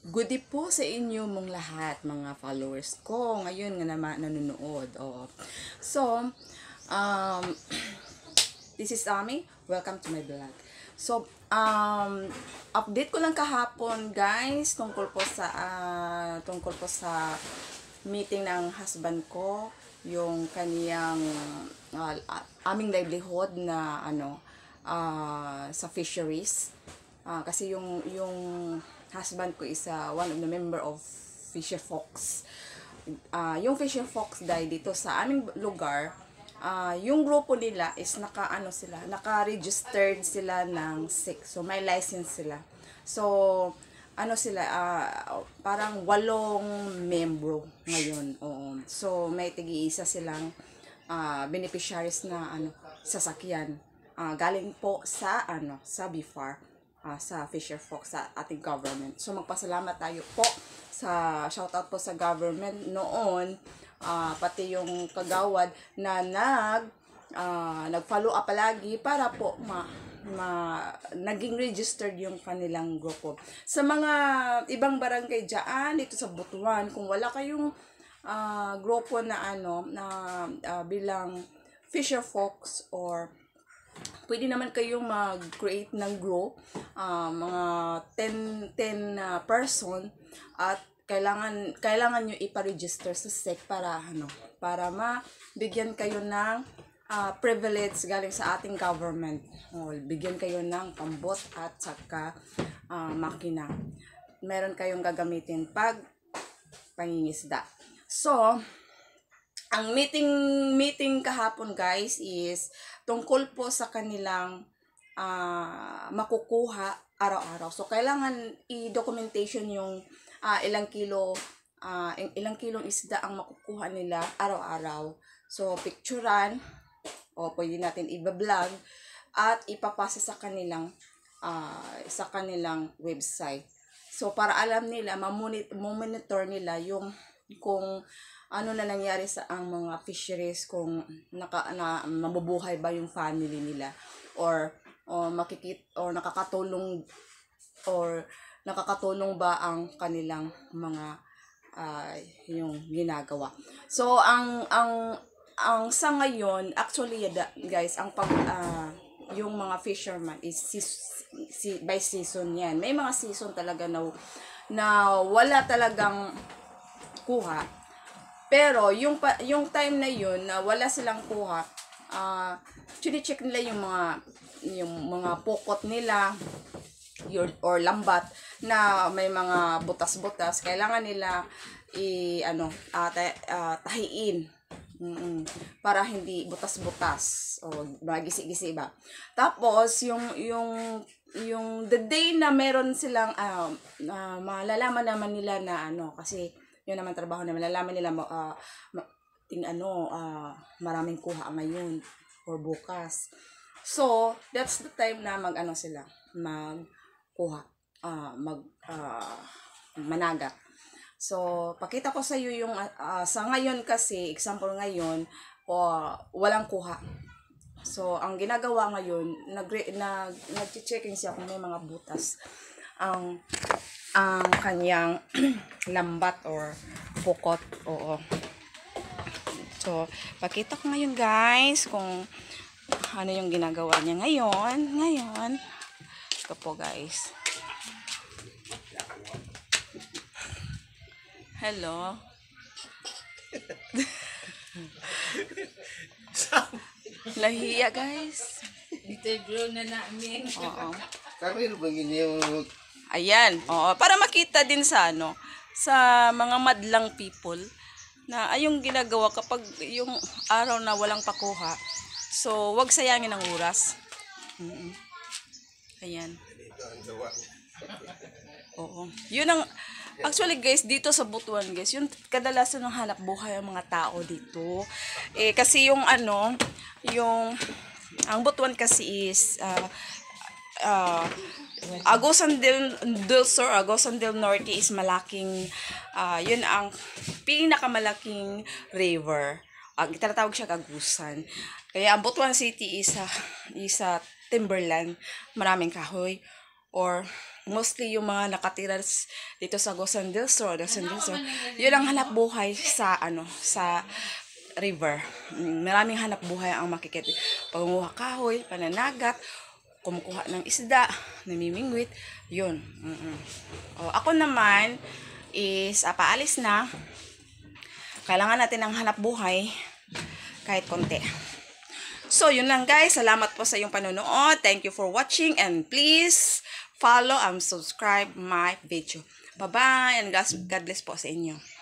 Goodie po sa inyo mong lahat, mga followers ko. Ngayon nga naman nanonood. Oh. So, um, this is Ami. Welcome to my vlog. So, update ko lang kahapon, guys, tungkol po sa meeting ng husband ko, yung kaniyang aming livelihood na sa fisheries. Kasi yung husband ko is one of the member of Fisher Fox. Yung Fisher Fox dahil dito sa aming lugar, yung grupo nila is naka-registered sila ng SIC. So may license sila. So parang 8 membro ngayon. Oo. So may tig-iisa silang beneficiaries na sasakyan. Galing po sa BIFAR. Sa Fisher Fox, sa ating government. So magpasalamat tayo po sa shoutout po sa government noon, pati yung kagawad na nag-follow up palagi para po naging registered yung kanilang grupo. Sa mga ibang barangay dyan, dito sa Butuan, kung wala kayong grupo na bilang Fisher Fox, or pwede naman kayong mag-create ng group, mga 10 person, at kailangan nyo ipa-register sa SEC para mabigyan kayo ng privilege galing sa ating government. Bigyan kayo ng pambot at saka makina. Meron kayong gagamitin pag pangingisda. So, ang meeting kahapon, guys, is tungkol po sa kanilang makukuha araw-araw. So kailangan i-documentation yung ilang kilong isda ang makukuha nila araw-araw. So picturean, o pwede natin i-vlog at ipapasa sa kanilang website. So para alam nila, monitor nila yung kung ano na nangyari sa ang mga fisheries, kung mabubuhay ba yung family nila, or nakakatulong ba ang kanilang mga yung ginagawa. So ang sa ngayon, actually guys, yung mga fisherman is by season yan. May mga season talaga na wala talagang kuha. Pero yung time na yun na wala silang kuha, chine-check nila yung mga pokot nila or lambat na may mga butas-butas. Kailangan nila tahiin para hindi butas-butas o magisi-gisi ba. Tapos yung the day na meron silang malalaman naman nila na kasi yun naman trabaho na malalaman nila maraming kuha ngayon or bukas. So that's the time na magkuha, managat. So pakita ko sa iyo yung sa ngayon, kasi example ngayon, walang kuha. So ang ginagawa ngayon, nag-checking siya kung may mga butas ang kanyang lambat or pukot. Oo. So pakita ko ngayon, guys, kung ano yung ginagawa niya ngayon. Ito po, guys. Hello. Lahiya, guys. Ito na namin. Oo. Kami bang yung Ayan. Oo, para makita din sa sa mga madlang people na ayong ginagawa kapag yung araw na walang pakuha. So, wag sayangin ang oras. Ayan. Oo. Yun ang actually, guys, dito sa Butuan, guys, yung kadalasan ng hanap buhay ang mga tao dito. Kasi yung ang Butuan kasi is Agusan del Sur, Agusan del Norte is malaking, yun ang pinakamalaking river. Tinatawag siya Agusan. Kaya ang Butuan City is timberland, maraming kahoy. or mostly yung mga nakatira dito sa Gosan del Sur, yun ang hanap buhay sa sa river. Maraming hanap buhay ang makikita. Pangunguha kahoy, pananagat, kumukuha ng isda, namimingwit, yun. O, ako naman is paalis na. Kailangan natin ng hanap buhay kahit konti. So, yun lang guys. Salamat po sa iyong panonood. Thank you for watching and please follow and subscribe my video. Bye-bye and God bless po sa inyo.